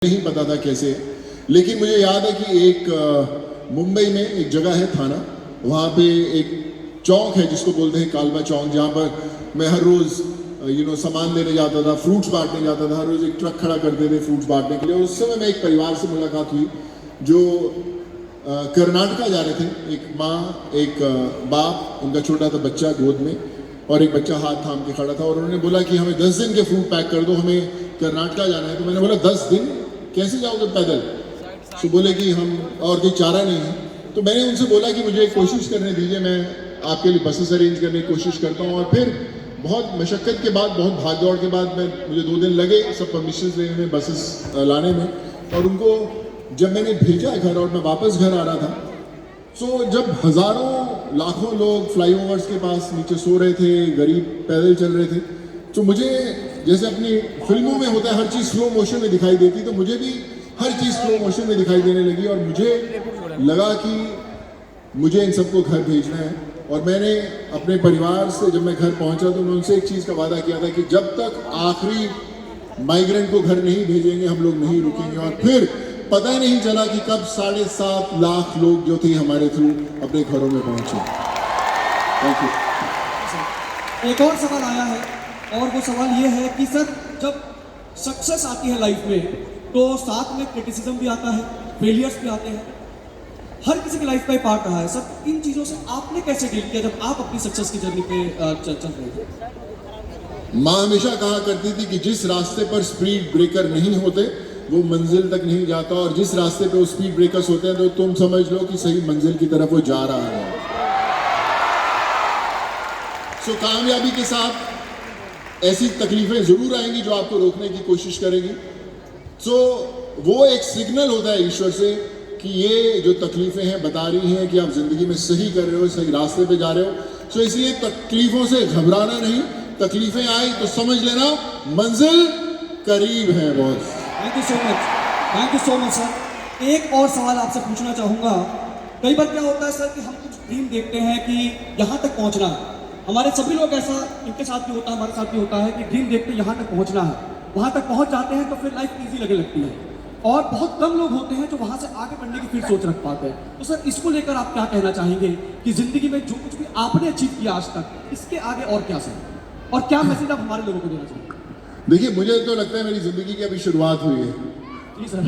नहीं पता था कैसे, लेकिन मुझे याद है कि एक मुंबई में एक जगह है थाना, वहाँ पे एक चौक है जिसको बोलते हैं कालबा चौक, जहाँ पर मैं हर रोज़ सामान लेने जाता था, फ्रूट्स बांटने जाता था। हर रोज़ एक ट्रक खड़ा करते थे फ्रूट्स बांटने के लिए। और उस समय मैं एक परिवार से मुलाकात हुई जो कर्नाटका जा रहे थे। एक माँ, एक बाप, उनका छोटा सा बच्चा गोद में और एक बच्चा हाथ थाम के खड़ा था। और उन्होंने बोला कि हमें 10 दिन के फ्रूट पैक कर दो, हमें कर्नाटका जाना है। तो मैंने बोला 10 दिन कैसे जाओगे पैदल? तो बोले कि हम और कोई चारा नहीं है। तो मैंने उनसे बोला कि मुझे कोशिश करने दीजिए, मैं आपके लिए बसेस अरेंज करने की कोशिश करता हूँ। और फिर बहुत मशक्क़त के बाद, बहुत भाग दौड़ के बाद मुझे 2 दिन लगे सब परमिशन लेने में, बसेस लाने में। और उनको जब मैंने भेजा घर और मैं वापस घर आ रहा था, तो जब हज़ारों लाखों लोग फ्लाईओवर्स के पास नीचे सो रहे थे, गरीब पैदल चल रहे थे, तो मुझे जैसे अपनी फिल्मों में होता है हर चीज़ स्लो मोशन में दिखाई देती, तो मुझे भी हर चीज़ स्लो मोशन में दिखाई देने लगी। और मुझे लगा कि मुझे इन सबको घर भेजना है। और मैंने अपने परिवार से जब मैं घर पहुंचा तो मैं उनसे एक चीज़ का वादा किया था कि जब तक आखिरी माइग्रेंट को घर नहीं भेजेंगे हम लोग नहीं रुकेंगे। और फिर पता ही नहीं चला कि कब 7.5 लाख लोग जो थे हमारे थ्रू अपने घरों में पहुंचे। Thank you. एक और सवाल आया है, और वो सवाल ये है कि सर, जब सक्सेस आती है लाइफ में तो साथ में क्रिटिसिज्म भी आता है, फेलियर्स भी आते हैं। हर किसी की लाइफ का एक पार्ट रहा है सर, इन चीज़ों से आपने कैसे डील किया जब आप अपनी सक्सेस की जर्नी पे चल रहे थे? माँ हमेशा कहा करती थी कि जिस रास्ते पर स्पीड ब्रेकर नहीं होते वो मंजिल तक नहीं जाता, और जिस रास्ते पे वो स्पीड ब्रेकर्स होते हैं तो तुम समझ लो कि सही मंजिल की तरफ वो जा रहा है। सो कामयाबी के साथ ऐसी तकलीफें जरूर आएंगी जो आपको रोकने की कोशिश करेगी। सो वो एक सिग्नल होता है ईश्वर से कि ये जो तकलीफें हैं बता रही हैं कि आप जिंदगी में सही कर रहे हो, सही रास्ते पे जा रहे हो। सो इसलिए तकलीफों से घबराना नहीं, तकलीफें आई तो समझ लेना मंजिल करीब है boss. Thank you so much, thank you so much sir. एक और सवाल आपसे पूछना चाहूँगा। कई बार क्या होता है सर कि हम कुछ ड्रीम देखते हैं कि यहाँ तक पहुँचना है। हमारे सभी लोग ऐसा, इनके साथ भी होता है, हमारे साथ भी होता है कि ड्रीम देखते यहाँ तक पहुँचना है। वहाँ तक पहुँच जाते हैं तो फिर लाइफ ईजी लगने लगती है, और बहुत कम लोग होते हैं जो वहाँ से आगे बढ़ने की फिर सोच रख पाते हैं। तो सर, इसको लेकर आप क्या कहना चाहेंगे कि जिंदगी में जो कुछ भी आपने अचीव किया आज तक, इसके आगे और क्या सर, और क्या मैसेज आप हमारे लोगों को देना चाहेंगे? देखिए, मुझे तो लगता है मेरी जिंदगी की अभी शुरुआत हुई है। जी सर।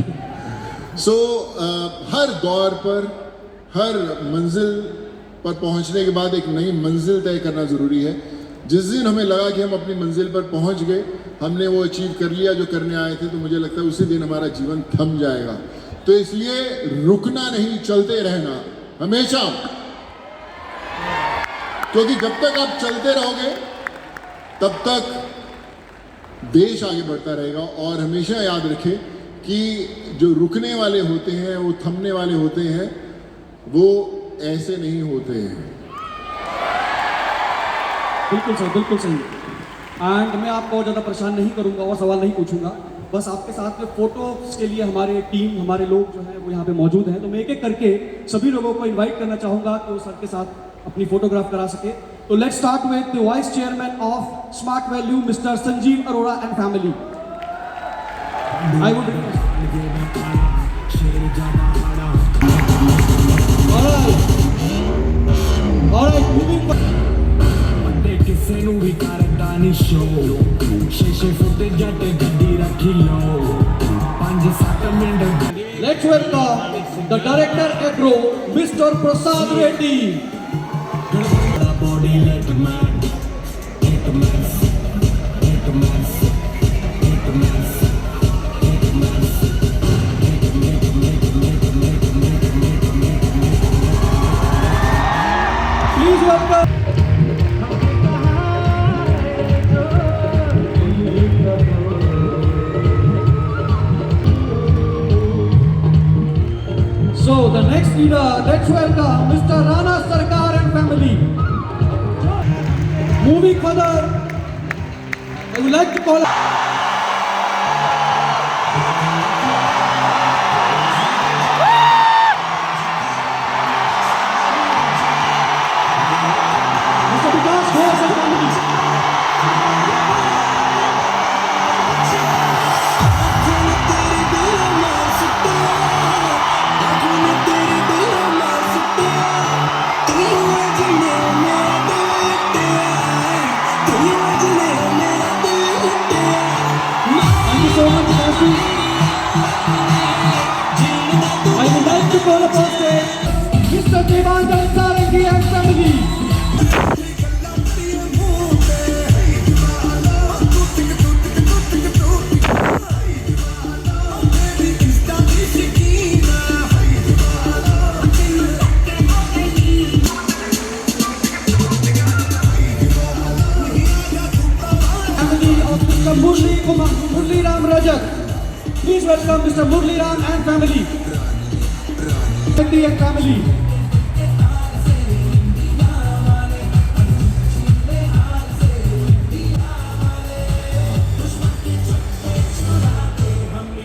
सो हर दौर पर, हर मंजिल पर पहुंचने के बाद एक नई मंजिल तय करना ज़रूरी है। जिस दिन हमें लगा कि हम अपनी मंजिल पर पहुंच गए, हमने वो अचीव कर लिया जो करने आए थे, तो मुझे लगता है उसी दिन हमारा जीवन थम जाएगा। तो इसलिए रुकना नहीं, चलते रहना हमेशा, क्योंकि जब तक आप चलते रहोगे तब तक देश आगे बढ़ता रहेगा। और हमेशा याद रखें कि जो रुकने वाले होते हैं, वो थमने वाले होते हैं, वो ऐसे नहीं होते हैं। बिल्कुल सर, बिल्कुल सही। एंड मैं आपको और ज़्यादा परेशान नहीं करूंगा और सवाल नहीं पूछूंगा। बस आपके साथ में फोटोज के लिए हमारे टीम, हमारे लोग जो हैं वो यहाँ पे मौजूद हैं। तो मैं एक एक करके सभी लोगों को इनवाइट करना चाहूँगा कि वो सर के साथ अपनी फोटोग्राफ करा सके। तो let's start with the vice chairman of smart value, mister Sanjeev Arora and family. I would ਕਿਸੇ ਨੂੰ ਵੀ ਕਰਦਾ ਨਹੀਂ ਸ਼ੋ 6 ਫੁੱਟ ਜੱਟ ਗੱਡੀ ਰੱਖੀ ਲੋ 5-7 minute. Let's welcome the director agro, Mr. Prasad Reddy. Body like a man, like a man, like a man, like a man, like a man. Please welcome. So the next leader, let's welcome Mr. Rana Sarkar and family. Moving further, I would like to call Mr. Vikas Ghosh and family. Please welcome Mr. Murli Ram and family. And family.